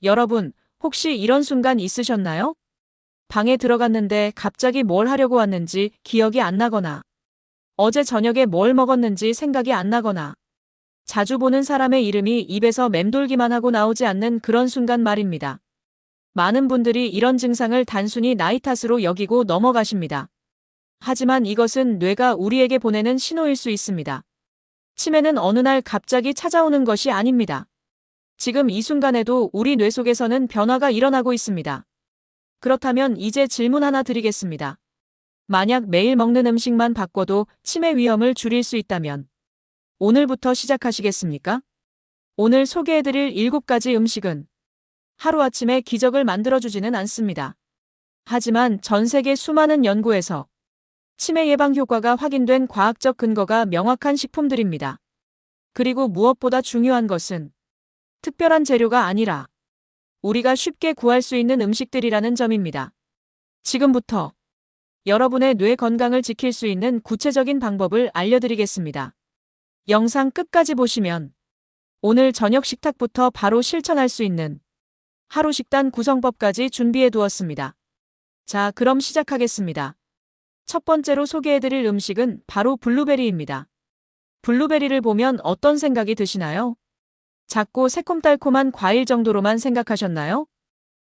여러분, 혹시 이런 순간 있으셨나요? 방에 들어갔는데 갑자기 뭘 하려고 왔는지 기억이 안 나거나, 어제 저녁에 뭘 먹었는지 생각이 안 나거나, 자주 보는 사람의 이름이 입에서 맴돌기만 하고 나오지 않는 그런 순간 말입니다. 많은 분들이 이런 증상을 단순히 나이 탓으로 여기고 넘어가십니다. 하지만 이것은 뇌가 우리에게 보내는 신호일 수 있습니다. 치매는 어느 날 갑자기 찾아오는 것이 아닙니다. 지금 이 순간에도 우리 뇌 속에서는 변화가 일어나고 있습니다. 그렇다면 이제 질문 하나 드리겠습니다. 만약 매일 먹는 음식만 바꿔도 치매 위험을 줄일 수 있다면 오늘부터 시작하시겠습니까? 오늘 소개해드릴 7가지 음식은 하루아침에 기적을 만들어주지는 않습니다. 하지만 전 세계 수많은 연구에서 치매 예방 효과가 확인된 과학적 근거가 명확한 식품들입니다. 그리고 무엇보다 중요한 것은 특별한 재료가 아니라 우리가 쉽게 구할 수 있는 음식들이라는 점입니다. 지금부터 여러분의 뇌 건강을 지킬 수 있는 구체적인 방법을 알려드리겠습니다. 영상 끝까지 보시면 오늘 저녁 식탁부터 바로 실천할 수 있는 하루 식단 구성법까지 준비해 두었습니다. 자, 그럼 시작하겠습니다. 첫 번째로 소개해드릴 음식은 바로 블루베리입니다. 블루베리를 보면 어떤 생각이 드시나요? 작고 새콤달콤한 과일 정도로만 생각하셨나요?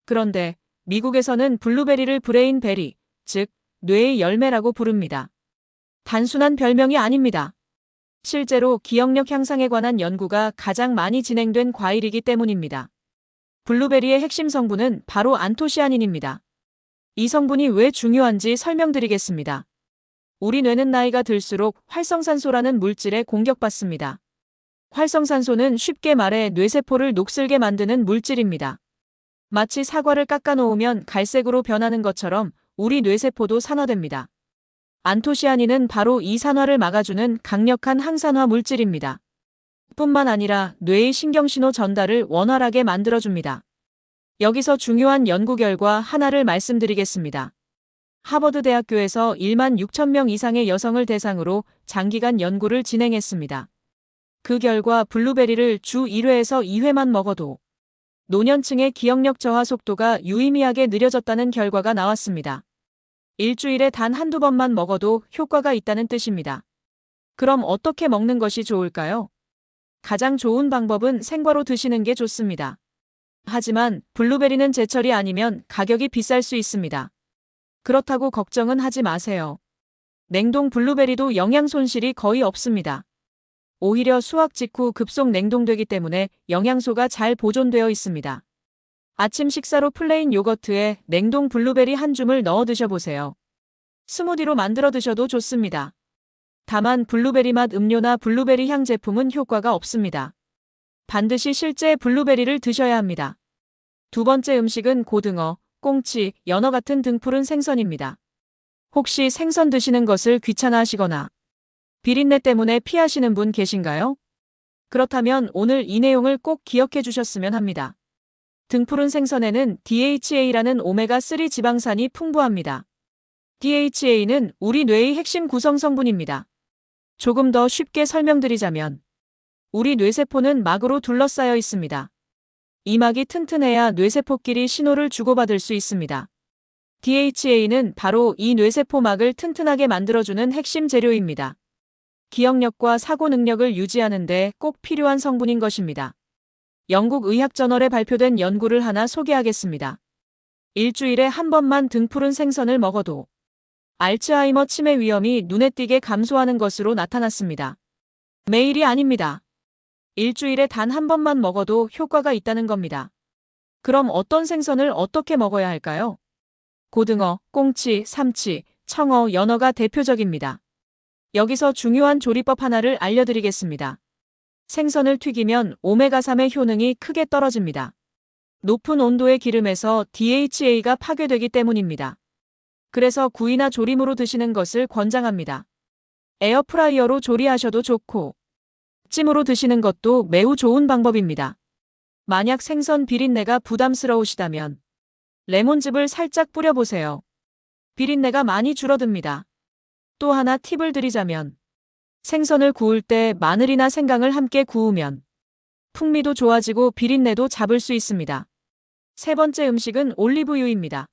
그런데 미국에서는 블루베리를 브레인베리, 즉 뇌의 열매라고 부릅니다. 단순한 별명이 아닙니다. 실제로 기억력 향상에 관한 연구가 가장 많이 진행된 과일이기 때문입니다. 블루베리의 핵심 성분은 바로 안토시아닌입니다. 이 성분이 왜 중요한지 설명드리겠습니다. 우리 뇌는 나이가 들수록 활성산소라는 물질에 공격받습니다. 활성산소는 쉽게 말해 뇌세포를 녹슬게 만드는 물질입니다. 마치 사과를 깎아놓으면 갈색으로 변하는 것처럼 우리 뇌세포도 산화됩니다. 안토시아닌은 바로 이 산화를 막아주는 강력한 항산화 물질입니다. 뿐만 아니라 뇌의 신경신호 전달을 원활하게 만들어줍니다. 여기서 중요한 연구 결과 하나를 말씀드리겠습니다. 하버드 대학교에서 1만 6천 명 이상의 여성을 대상으로 장기간 연구를 진행했습니다. 그 결과 블루베리를 주 1회에서 2회만 먹어도 노년층의 기억력 저하 속도가 유의미하게 느려졌다는 결과가 나왔습니다. 일주일에 단 한두 번만 먹어도 효과가 있다는 뜻입니다. 그럼 어떻게 먹는 것이 좋을까요? 가장 좋은 방법은 생과로 드시는 게 좋습니다. 하지만 블루베리는 제철이 아니면 가격이 비쌀 수 있습니다. 그렇다고 걱정은 하지 마세요. 냉동 블루베리도 영양 손실이 거의 없습니다. 오히려 수확 직후 급속 냉동되기 때문에 영양소가 잘 보존되어 있습니다. 아침 식사로 플레인 요거트에 냉동 블루베리 한 줌을 넣어 드셔보세요. 스무디로 만들어 드셔도 좋습니다. 다만 블루베리 맛 음료나 블루베리 향 제품은 효과가 없습니다. 반드시 실제 블루베리를 드셔야 합니다. 두 번째 음식은 고등어, 꽁치, 연어 같은 등푸른 생선입니다. 혹시 생선 드시는 것을 귀찮아하시거나 비린내 때문에 피하시는 분 계신가요? 그렇다면 오늘 이 내용을 꼭 기억해 주셨으면 합니다. 등푸른 생선에는 DHA라는 오메가3 지방산이 풍부합니다. DHA는 우리 뇌의 핵심 구성 성분입니다. 조금 더 쉽게 설명드리자면 우리 뇌세포는 막으로 둘러싸여 있습니다. 이 막이 튼튼해야 뇌세포끼리 신호를 주고받을 수 있습니다. DHA는 바로 이 뇌세포막을 튼튼하게 만들어주는 핵심 재료입니다. 기억력과 사고 능력을 유지하는 데 꼭 필요한 성분인 것입니다. 영국 의학저널에 발표된 연구를 하나 소개하겠습니다. 일주일에 한 번만 등푸른 생선을 먹어도 알츠하이머 치매 위험이 눈에 띄게 감소하는 것으로 나타났습니다. 매일이 아닙니다. 일주일에 단 한 번만 먹어도 효과가 있다는 겁니다. 그럼 어떤 생선을 어떻게 먹어야 할까요? 고등어, 꽁치, 삼치, 청어, 연어가 대표적입니다. 여기서 중요한 조리법 하나를 알려드리겠습니다. 생선을 튀기면 오메가3의 효능이 크게 떨어집니다. 높은 온도의 기름에서 DHA가 파괴되기 때문입니다. 그래서 구이나 조림으로 드시는 것을 권장합니다. 에어프라이어로 조리하셔도 좋고 찜으로 드시는 것도 매우 좋은 방법입니다. 만약 생선 비린내가 부담스러우시다면 레몬즙을 살짝 뿌려보세요. 비린내가 많이 줄어듭니다. 또 하나 팁을 드리자면 생선을 구울 때 마늘이나 생강을 함께 구우면 풍미도 좋아지고 비린내도 잡을 수 있습니다. 세 번째 음식은 올리브유입니다.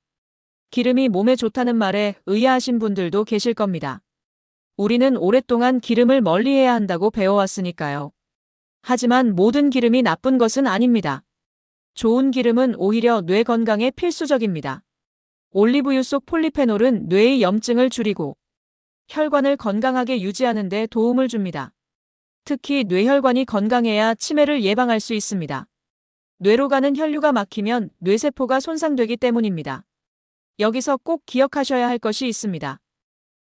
기름이 몸에 좋다는 말에 의아하신 분들도 계실 겁니다. 우리는 오랫동안 기름을 멀리해야 한다고 배워왔으니까요. 하지만 모든 기름이 나쁜 것은 아닙니다. 좋은 기름은 오히려 뇌 건강에 필수적입니다. 올리브유 속 폴리페놀은 뇌의 염증을 줄이고 혈관을 건강하게 유지하는 데 도움을 줍니다. 특히 뇌혈관이 건강해야 치매를 예방할 수 있습니다. 뇌로 가는 혈류가 막히면 뇌세포가 손상되기 때문입니다. 여기서 꼭 기억하셔야 할 것이 있습니다.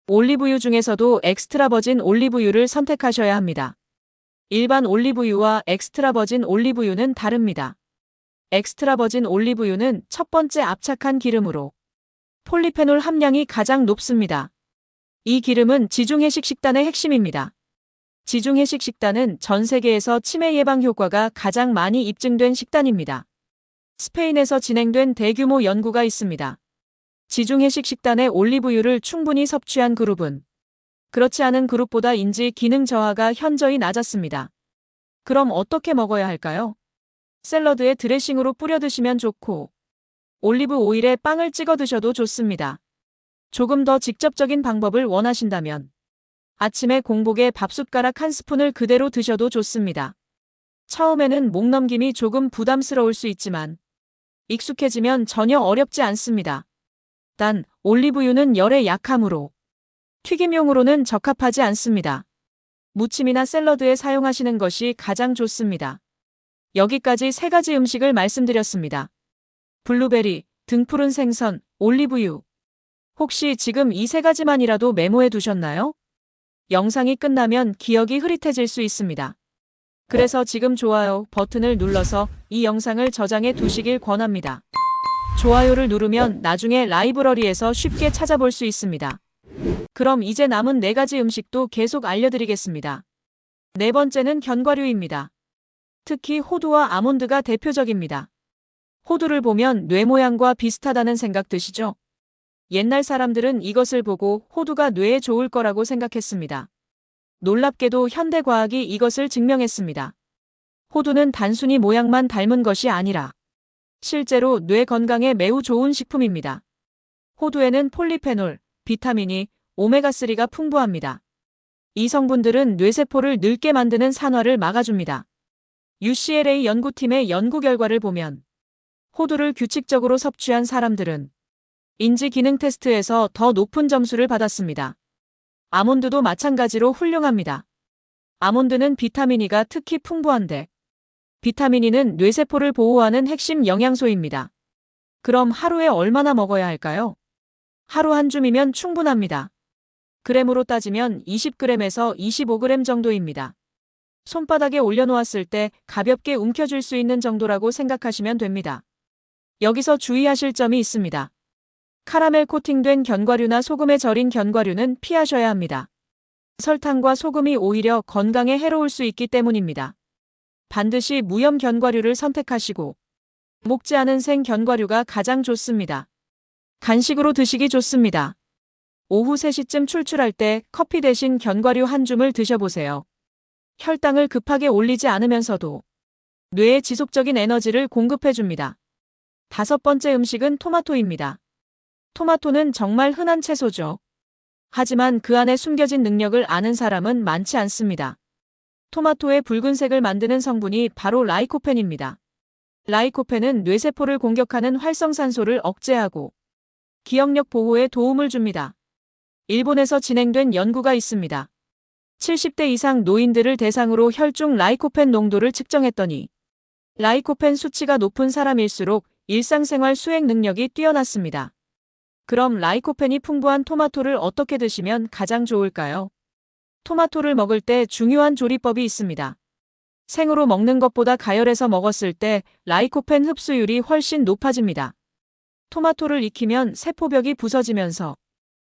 올리브유 중에서도 엑스트라 버진 올리브유를 선택하셔야 합니다. 일반 올리브유와 엑스트라 버진 올리브유는 다릅니다. 엑스트라 버진 올리브유는 첫 번째 압착한 기름으로 폴리페놀 함량이 가장 높습니다. 이 기름은 지중해식 식단의 핵심입니다. 지중해식 식단은 전 세계에서 치매 예방 효과가 가장 많이 입증된 식단입니다. 스페인에서 진행된 대규모 연구가 있습니다. 지중해식 식단의 올리브유를 충분히 섭취한 그룹은 그렇지 않은 그룹보다 인지 기능 저하가 현저히 낮았습니다. 그럼 어떻게 먹어야 할까요? 샐러드에 드레싱으로 뿌려 드시면 좋고 올리브 오일에 빵을 찍어 드셔도 좋습니다. 조금 더 직접적인 방법을 원하신다면 아침에 공복에 밥숟가락 한 스푼을 그대로 드셔도 좋습니다. 처음에는 목 넘김이 조금 부담스러울 수 있지만 익숙해지면 전혀 어렵지 않습니다. 단, 올리브유는 열에 약하므로 튀김용으로는 적합하지 않습니다. 무침이나 샐러드에 사용하시는 것이 가장 좋습니다. 여기까지 세 가지 음식을 말씀드렸습니다. 블루베리, 등푸른 생선, 올리브유. 혹시 지금 이 세 가지만이라도 메모해 두셨나요? 영상이 끝나면 기억이 흐릿해질 수 있습니다. 그래서 지금 좋아요 버튼을 눌러서 이 영상을 저장해 두시길 권합니다. 좋아요를 누르면 나중에 라이브러리에서 쉽게 찾아볼 수 있습니다. 그럼 이제 남은 4가지 음식도 계속 알려드리겠습니다. 네 번째는 견과류입니다. 특히 호두와 아몬드가 대표적입니다. 호두를 보면 뇌 모양과 비슷하다는 생각 드시죠? 옛날 사람들은 이것을 보고 호두가 뇌에 좋을 거라고 생각했습니다. 놀랍게도 현대과학이 이것을 증명했습니다. 호두는 단순히 모양만 닮은 것이 아니라 실제로 뇌 건강에 매우 좋은 식품입니다. 호두에는 폴리페놀, 비타민이, 오메가3가 풍부합니다. 이 성분들은 뇌세포를 늙게 만드는 산화를 막아줍니다. UCLA 연구팀의 연구 결과를 보면 호두를 규칙적으로 섭취한 사람들은 인지 기능 테스트에서 더 높은 점수를 받았습니다. 아몬드도 마찬가지로 훌륭합니다. 아몬드는 비타민 E가 특히 풍부한데 비타민 E는 뇌세포를 보호하는 핵심 영양소입니다. 그럼 하루에 얼마나 먹어야 할까요? 하루 한 줌이면 충분합니다. 그램으로 따지면 20g에서 25g 정도입니다. 손바닥에 올려놓았을 때 가볍게 움켜쥘 수 있는 정도라고 생각하시면 됩니다. 여기서 주의하실 점이 있습니다. 카라멜 코팅된 견과류나 소금에 절인 견과류는 피하셔야 합니다. 설탕과 소금이 오히려 건강에 해로울 수 있기 때문입니다. 반드시 무염 견과류를 선택하시고 목지 않은 생 견과류가 가장 좋습니다. 간식으로 드시기 좋습니다. 오후 3시쯤 출출할 때 커피 대신 견과류 한 줌을 드셔보세요. 혈당을 급하게 올리지 않으면서도 뇌에 지속적인 에너지를 공급해줍니다. 5번째 음식은 토마토입니다. 토마토는 정말 흔한 채소죠. 하지만 그 안에 숨겨진 능력을 아는 사람은 많지 않습니다. 토마토의 붉은색을 만드는 성분이 바로 라이코펜입니다. 라이코펜은 뇌세포를 공격하는 활성산소를 억제하고 기억력 보호에 도움을 줍니다. 일본에서 진행된 연구가 있습니다. 70대 이상 노인들을 대상으로 혈중 라이코펜 농도를 측정했더니 라이코펜 수치가 높은 사람일수록 일상생활 수행 능력이 뛰어났습니다. 그럼 라이코펜이 풍부한 토마토를 어떻게 드시면 가장 좋을까요? 토마토를 먹을 때 중요한 조리법이 있습니다. 생으로 먹는 것보다 가열해서 먹었을 때 라이코펜 흡수율이 훨씬 높아집니다. 토마토를 익히면 세포벽이 부서지면서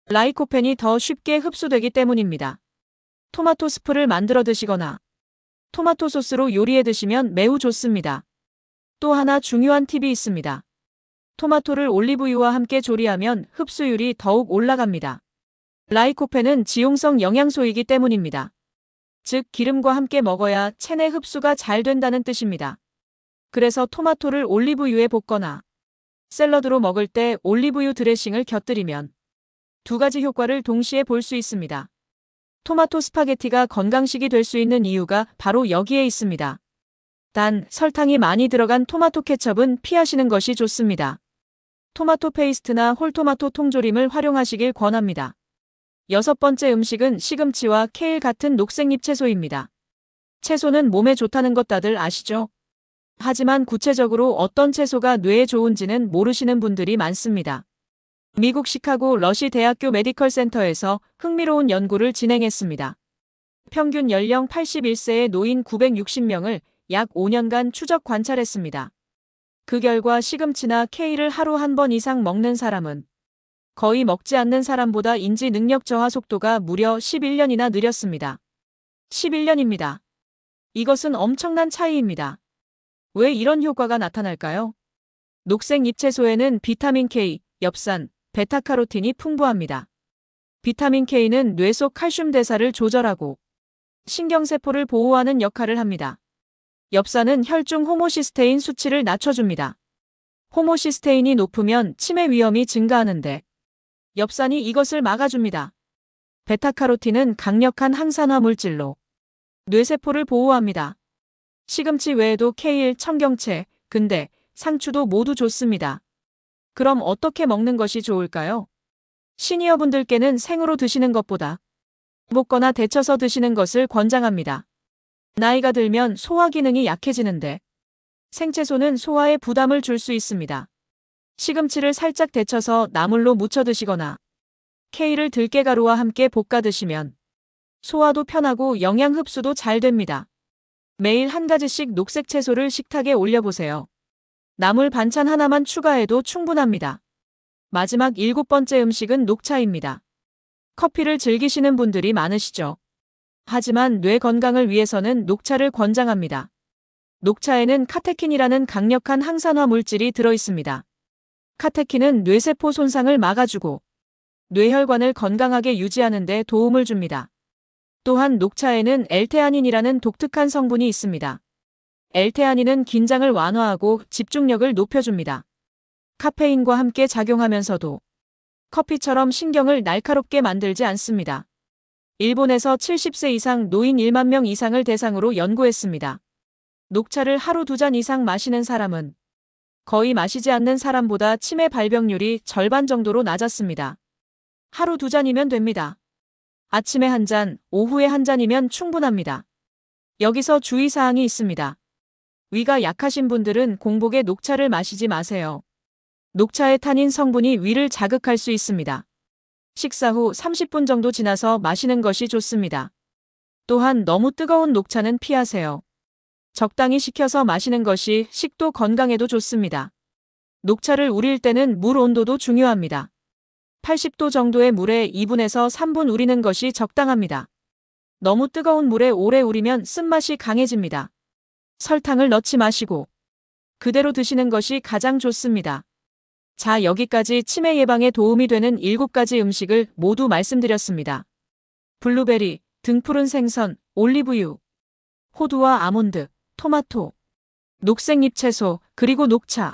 라이코펜이 더 쉽게 흡수되기 때문입니다. 토마토 스프를 만들어 드시거나 토마토 소스로 요리해 드시면 매우 좋습니다. 또 하나 중요한 팁이 있습니다. 토마토를 올리브유와 함께 조리하면 흡수율이 더욱 올라갑니다. 라이코펜은 지용성 영양소이기 때문입니다. 즉 기름과 함께 먹어야 체내 흡수가 잘 된다는 뜻입니다. 그래서 토마토를 올리브유에 볶거나 샐러드로 먹을 때 올리브유 드레싱을 곁들이면 두 가지 효과를 동시에 볼 수 있습니다. 토마토 스파게티가 건강식이 될 수 있는 이유가 바로 여기에 있습니다. 단, 설탕이 많이 들어간 토마토 케첩은 피하시는 것이 좋습니다. 토마토 페이스트나 홀토마토 통조림을 활용하시길 권합니다. 6번째 음식은 시금치와 케일 같은 녹색잎 채소입니다. 채소는 몸에 좋다는 것 다들 아시죠? 하지만 구체적으로 어떤 채소가 뇌에 좋은지는 모르시는 분들이 많습니다. 미국 시카고 러시 대학교 메디컬 센터에서 흥미로운 연구를 진행했습니다. 평균 연령 81세의 노인 960명을 약 5년간 추적 관찰했습니다. 그 결과 시금치나 케일을 하루 한 번 이상 먹는 사람은 거의 먹지 않는 사람보다 인지 능력 저하 속도가 무려 11년이나 느렸습니다. 11년입니다. 이것은 엄청난 차이입니다. 왜 이런 효과가 나타날까요? 녹색 잎채소에는 비타민 K, 엽산, 베타카로틴이 풍부합니다. 비타민 K는 뇌 속 칼슘 대사를 조절하고 신경세포를 보호하는 역할을 합니다. 엽산은 혈중 호모시스테인 수치를 낮춰줍니다. 호모시스테인이 높으면 치매 위험이 증가하는데 엽산이 이것을 막아줍니다. 베타카로틴은 강력한 항산화 물질로 뇌세포를 보호합니다. 시금치 외에도 케일, 청경채, 근대, 상추도 모두 좋습니다. 그럼 어떻게 먹는 것이 좋을까요? 시니어분들께는 생으로 드시는 것보다 볶거나 데쳐서 드시는 것을 권장합니다. 나이가 들면 소화 기능이 약해지는데 생채소는 소화에 부담을 줄 수 있습니다. 시금치를 살짝 데쳐서 나물로 무쳐 드시거나 케일을 들깨가루와 함께 볶아 드시면 소화도 편하고 영양 흡수도 잘 됩니다. 매일 한 가지씩 녹색 채소를 식탁에 올려보세요. 나물 반찬 하나만 추가해도 충분합니다. 마지막 7번째 음식은 녹차입니다. 커피를 즐기시는 분들이 많으시죠? 하지만 뇌 건강을 위해서는 녹차를 권장합니다. 녹차에는 카테킨이라는 강력한 항산화 물질이 들어있습니다. 카테킨은 뇌세포 손상을 막아주고 뇌혈관을 건강하게 유지하는 데 도움을 줍니다. 또한 녹차에는 엘테아닌이라는 독특한 성분이 있습니다. 엘테아닌은 긴장을 완화하고 집중력을 높여줍니다. 카페인과 함께 작용하면서도 커피처럼 신경을 날카롭게 만들지 않습니다. 일본에서 70세 이상 노인 1만 명 이상을 대상으로 연구했습니다. 녹차를 하루 2잔 이상 마시는 사람은 거의 마시지 않는 사람보다 치매 발병률이 절반 정도로 낮았습니다. 하루 2잔이면 됩니다. 아침에 1잔, 오후에 1잔이면 충분합니다. 여기서 주의사항이 있습니다. 위가 약하신 분들은 공복에 녹차를 마시지 마세요. 녹차의 타닌 성분이 위를 자극할 수 있습니다. 식사 후 30분 정도 지나서 마시는 것이 좋습니다. 또한 너무 뜨거운 녹차는 피하세요. 적당히 식혀서 마시는 것이 식도 건강에도 좋습니다. 녹차를 우릴 때는 물 온도도 중요합니다. 80도 정도의 물에 2분에서 3분 우리는 것이 적당합니다. 너무 뜨거운 물에 오래 우리면 쓴맛이 강해집니다. 설탕을 넣지 마시고 그대로 드시는 것이 가장 좋습니다. 자, 여기까지 치매 예방에 도움이 되는 7가지 음식을 모두 말씀드렸습니다. 블루베리, 등푸른 생선, 올리브유, 호두와 아몬드, 토마토, 녹색잎 채소, 그리고 녹차.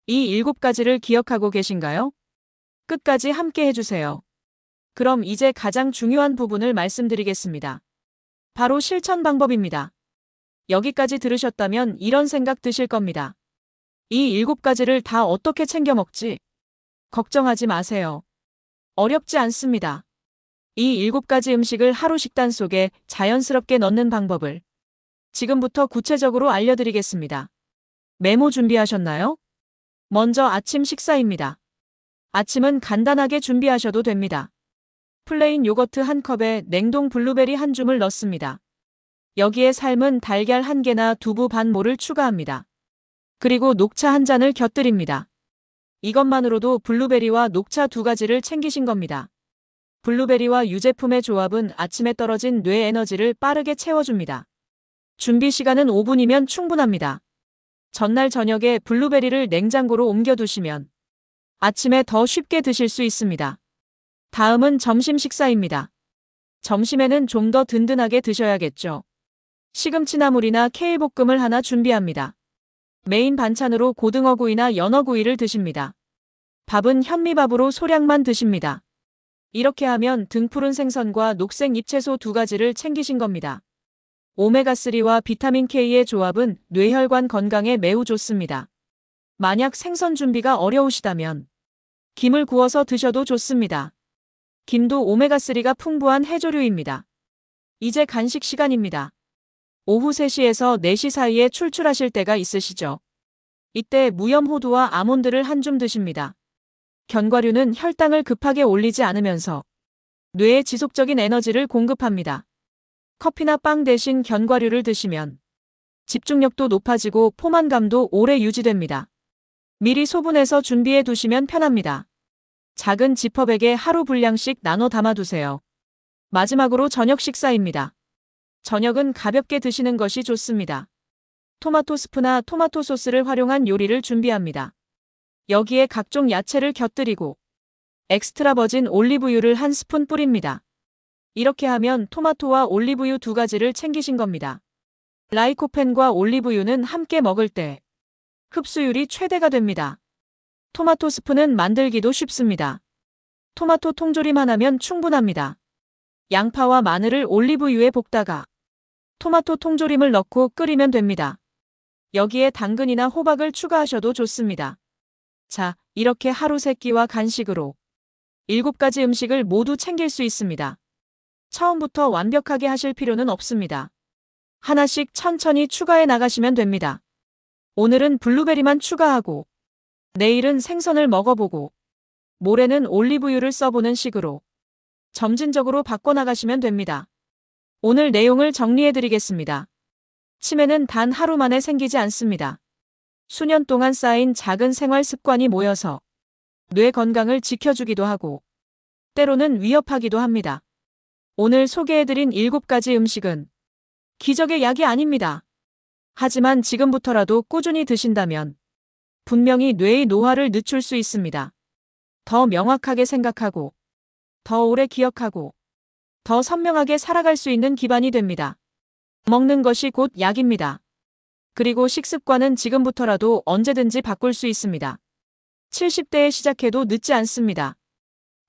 이 7가지를 기억하고 계신가요? 끝까지 함께 해주세요. 그럼 이제 가장 중요한 부분을 말씀드리겠습니다. 바로 실천 방법입니다. 여기까지 들으셨다면 이런 생각 드실 겁니다. 이 7가지를 다 어떻게 챙겨 먹지? 걱정하지 마세요. 어렵지 않습니다. 이 7가지 음식을 하루 식단 속에 자연스럽게 넣는 방법을 지금부터 구체적으로 알려드리겠습니다. 메모 준비하셨나요? 먼저 아침 식사입니다. 아침은 간단하게 준비하셔도 됩니다. 플레인 요거트 1컵에 냉동 블루베리 1줌을 넣습니다. 여기에 삶은 달걀 1개나 두부 반 모를 추가합니다. 그리고 녹차 1잔을 곁들입니다. 이것만으로도 블루베리와 녹차 2가지를 챙기신 겁니다. 블루베리와 유제품의 조합은 아침에 떨어진 뇌 에너지를 빠르게 채워줍니다. 준비 시간은 5분이면 충분합니다. 전날 저녁에 블루베리를 냉장고로 옮겨두시면 아침에 더 쉽게 드실 수 있습니다. 다음은 점심 식사입니다. 점심에는 좀 더 든든하게 드셔야겠죠. 시금치 나물이나 케일 볶음을 하나 준비합니다. 메인 반찬으로 고등어구이나 연어구이를 드십니다. 밥은 현미밥으로 소량만 드십니다. 이렇게 하면 등푸른 생선과 녹색 잎채소 2가지를 챙기신 겁니다. 오메가3와 비타민 K의 조합은 뇌혈관 건강에 매우 좋습니다. 만약 생선 준비가 어려우시다면 김을 구워서 드셔도 좋습니다. 김도 오메가3가 풍부한 해조류입니다. 이제 간식 시간입니다. 오후 3시에서 4시 사이에 출출하실 때가 있으시죠? 이때 무염호두와 아몬드를 한 줌 드십니다. 견과류는 혈당을 급하게 올리지 않으면서 뇌에 지속적인 에너지를 공급합니다. 커피나 빵 대신 견과류를 드시면 집중력도 높아지고 포만감도 오래 유지됩니다. 미리 소분해서 준비해 두시면 편합니다. 작은 지퍼백에 하루 분량씩 나눠 담아두세요. 마지막으로 저녁 식사입니다. 저녁은 가볍게 드시는 것이 좋습니다. 토마토 스프나 토마토 소스를 활용한 요리를 준비합니다. 여기에 각종 야채를 곁들이고 엑스트라 버진 올리브유를 한 스푼 뿌립니다. 이렇게 하면 토마토와 올리브유 2가지를 챙기신 겁니다. 라이코펜과 올리브유는 함께 먹을 때 흡수율이 최대가 됩니다. 토마토 스프는 만들기도 쉽습니다. 토마토 통조림 하나면 충분합니다. 양파와 마늘을 올리브유에 볶다가 토마토 통조림을 넣고 끓이면 됩니다. 여기에 당근이나 호박을 추가하셔도 좋습니다. 자, 이렇게 하루 3끼와 간식으로 7가지 음식을 모두 챙길 수 있습니다. 처음부터 완벽하게 하실 필요는 없습니다. 하나씩 천천히 추가해 나가시면 됩니다. 오늘은 블루베리만 추가하고 내일은 생선을 먹어보고 모레는 올리브유를 써보는 식으로 점진적으로 바꿔나가시면 됩니다. 오늘 내용을 정리해드리겠습니다. 치매는 단 하루 만에 생기지 않습니다. 수년 동안 쌓인 작은 생활 습관이 모여서 뇌 건강을 지켜주기도 하고 때로는 위협하기도 합니다. 오늘 소개해드린 7가지 음식은 기적의 약이 아닙니다. 하지만 지금부터라도 꾸준히 드신다면 분명히 뇌의 노화를 늦출 수 있습니다. 더 명확하게 생각하고 더 오래 기억하고 더 선명하게 살아갈 수 있는 기반이 됩니다. 먹는 것이 곧 약입니다. 그리고 식습관은 지금부터라도 언제든지 바꿀 수 있습니다. 70대에 시작해도 늦지 않습니다.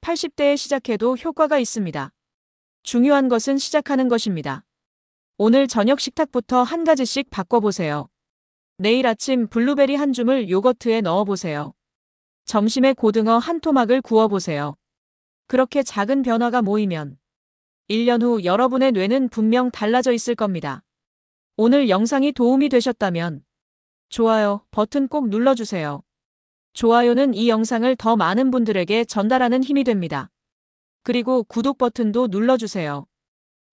80대에 시작해도 효과가 있습니다. 중요한 것은 시작하는 것입니다. 오늘 저녁 식탁부터 한 가지씩 바꿔보세요. 내일 아침 블루베리 한 줌을 요거트에 넣어보세요. 점심에 고등어 한 토막을 구워보세요. 그렇게 작은 변화가 모이면 1년 후 여러분의 뇌는 분명 달라져 있을 겁니다. 오늘 영상이 도움이 되셨다면 좋아요 버튼 꼭 눌러주세요. 좋아요는 이 영상을 더 많은 분들에게 전달하는 힘이 됩니다. 그리고 구독 버튼도 눌러주세요.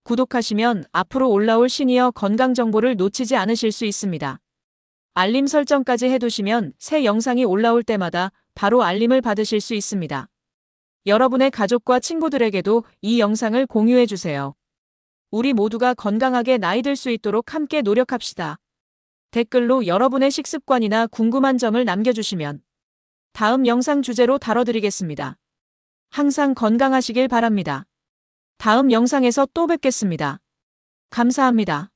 구독하시면 앞으로 올라올 시니어 건강 정보를 놓치지 않으실 수 있습니다. 알림 설정까지 해두시면 새 영상이 올라올 때마다 바로 알림을 받으실 수 있습니다. 여러분의 가족과 친구들에게도 이 영상을 공유해주세요. 우리 모두가 건강하게 나이 들 수 있도록 함께 노력합시다. 댓글로 여러분의 식습관이나 궁금한 점을 남겨주시면 다음 영상 주제로 다뤄드리겠습니다. 항상 건강하시길 바랍니다. 다음 영상에서 또 뵙겠습니다. 감사합니다.